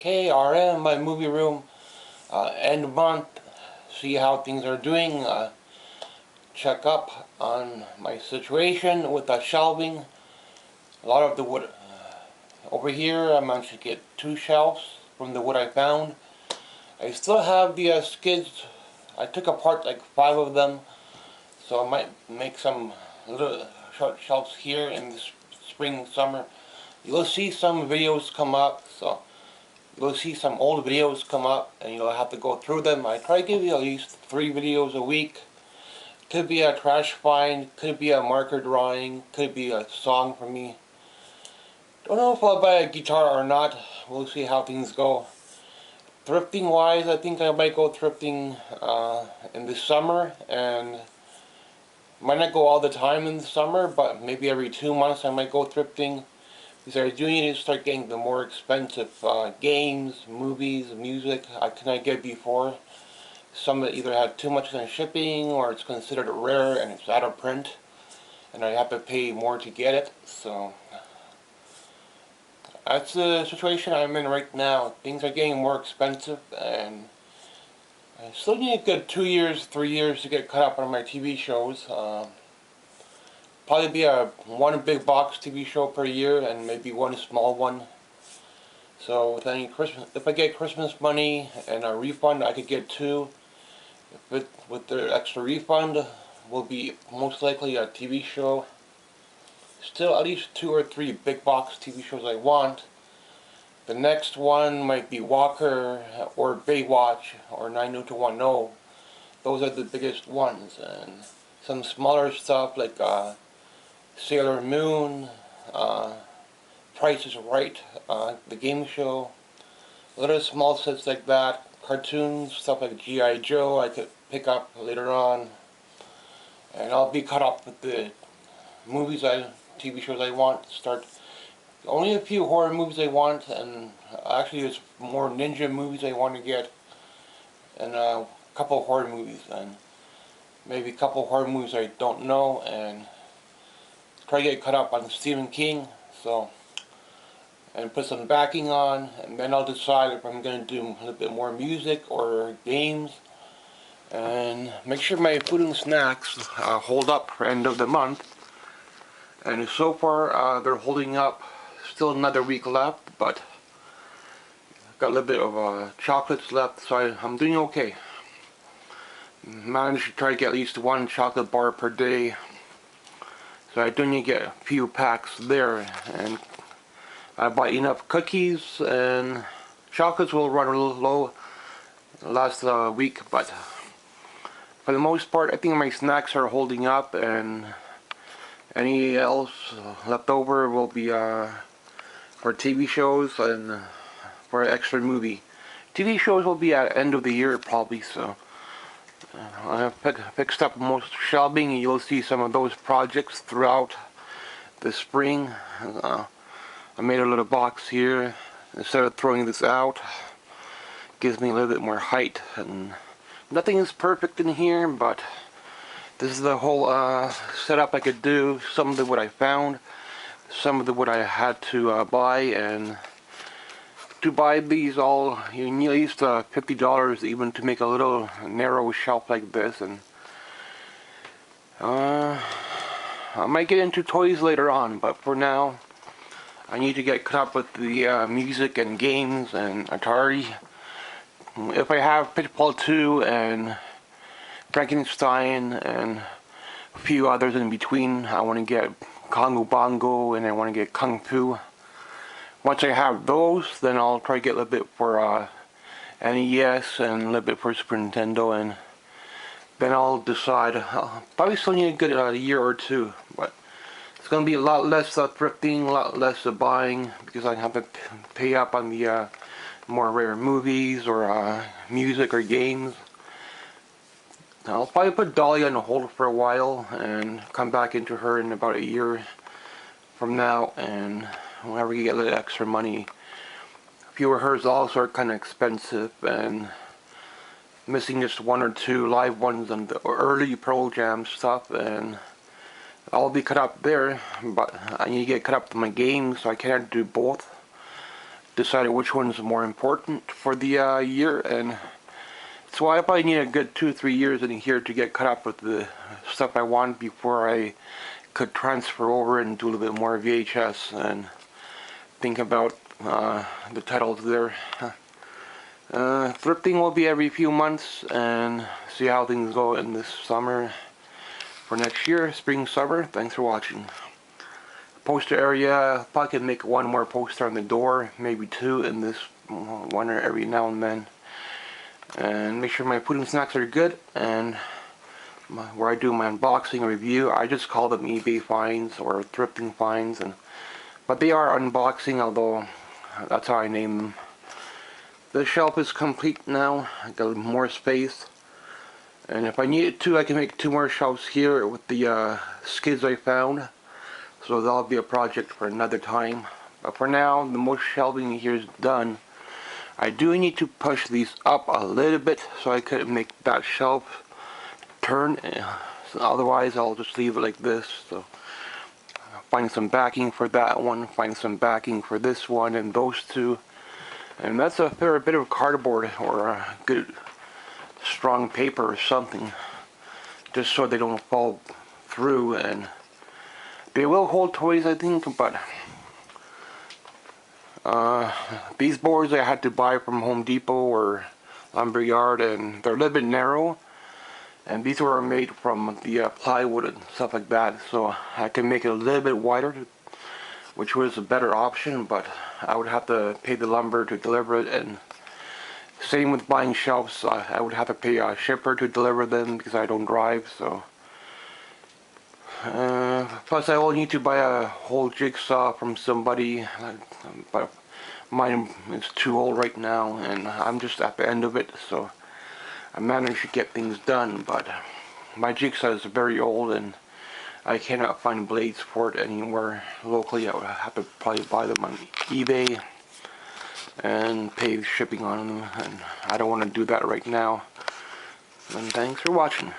KRM, my movie room, end of month, see how things are doing, check up on my situation with the shelving. A lot of the wood over here, I managed to get 2 shelves from the wood I found. I still have the skids. I took apart like 5 of them, so I might make some little short shelves here in the spring, summer. You'll see some videos come up, so you'll see some old videos come up and you'll have to go through them. I try to give you at least 3 videos a week. Could be a trash find, could be a marker drawing, could be a song from me. Don't know if I'll buy a guitar or not. We'll see how things go. Thrifting wise, I think I might go thrifting in the summer, and might not go all the time in the summer, but maybe every 2 months I might go thrifting. Because I do need to start getting the more expensive games, movies, music I couldn't get before. Some that either have too much on shipping or it's considered rare and it's out of print and I have to pay more to get it. So that's the situation I'm in right now. Things are getting more expensive and I still need a good 2 years, 3 years to get caught up on my TV shows. Probably be one big box TV show per year and maybe one small one. So with any Christmas, if I get Christmas money and a refund, I could get 2. With the extra refund, will be most likely a TV show. Still at least 2 or 3 big box TV shows I want. The next one might be Walker or Baywatch or 90210. Those are the biggest ones, and some smaller stuff like Sailor Moon, Price is Right, the game show, little small sets like that, cartoons, stuff like G.I. Joe I could pick up later on, and I'll be caught up with the movies TV shows I want to start. Only a few horror movies I want, and actually there's more ninja movies I want to get, and a couple horror movies, and maybe a couple horror movies I don't know, and try to get caught up on Stephen King, so, and put some backing on, and then I'll decide if I'm going to do a little bit more music or games, and make sure my food and snacks hold up for end of the month. And so far they're holding up. Still another week left, but I've got a little bit of chocolates left, so I'm doing okay. Managed to try to get at least 1 chocolate bar per day. So I do need to get a few packs there, and I bought enough cookies, and chocolates will run a little low last week, but for the most part I think my snacks are holding up, and any else left over will be for TV shows and for an extra movie. TV shows will be at end of the year probably, so I have fixed up most shelving, and you'll see some of those projects throughout the spring. I made a little box here. Instead of throwing this out, gives me a little bit more height, and nothing is perfect in here, but this is the whole setup I could do. Some of the wood I found, some of the wood I had to buy, and to buy these all, you need at least $50 even to make a little narrow shelf like this. And I might get into toys later on, but for now I need to get caught up with the music and games and Atari. If I have Pitfall 2 and Frankenstein and a few others in between, I want to get Congo Bongo and I want to get Kung Fu. Once I have those, then I'll try to get a little bit for NES and a little bit for Super Nintendo, and then I'll decide. I'll probably still need a good year or 2, but it's going to be a lot less thrifting, a lot less buying, because I have to pay up on the more rare movies or music or games. I'll probably put Dolly on hold for a while and come back into her in about a year from now, and whenever you get a little extra money. A few of hers also are kind of expensive, and missing just 1 or 2 live ones on the early Pearl Jam stuff, and I'll be cut up there, but I need to get cut up to my games, so I can't do both. decided which one's more important for the year, and so I probably need a good 2-3 years in here to get caught up with the stuff I want before I could transfer over and do a little bit more VHS and think about the titles there. Thrifting will be every few months, and see how things go in this summer for next year, spring, summer. Thanks for watching. Poster area, probably can make one more poster on the door, maybe two in this one or every now and then. And make sure my food and snacks are good, and where I do my unboxing review, I just call them eBay finds or thrifting finds, but they are unboxing, although that's how I name them. The shelf is complete now. I got more space, and if I needed to, I can make 2 more shelves here with the skids I found, so that'll be a project for another time. But for now, the most shelving here is done. I do need to push these up a little bit so I could make that shelf turn, so otherwise I'll just leave it like this. So find some backing for that one, find some backing for this one and those two, and that's a fair bit of cardboard or a good strong paper or something, just so they don't fall through. And they will hold toys, I think, but these boards I had to buy from Home Depot or Lumberyard, and they're a little bit narrow, and these were made from the plywood and stuff like that, so I can make it a little bit wider, which was a better option, but I would have to pay the lumber to deliver it, and same with buying shelves. I would have to pay a shipper to deliver them because I don't drive. So plus I will need to buy a whole jigsaw from somebody, but mine is too old right now, and I'm just at the end of it, so I managed to get things done, but my jigsaw is very old and I cannot find blades for it anywhere locally. I would have to probably buy them on eBay and pay shipping on them, and I don't want to do that right now. And thanks for watching.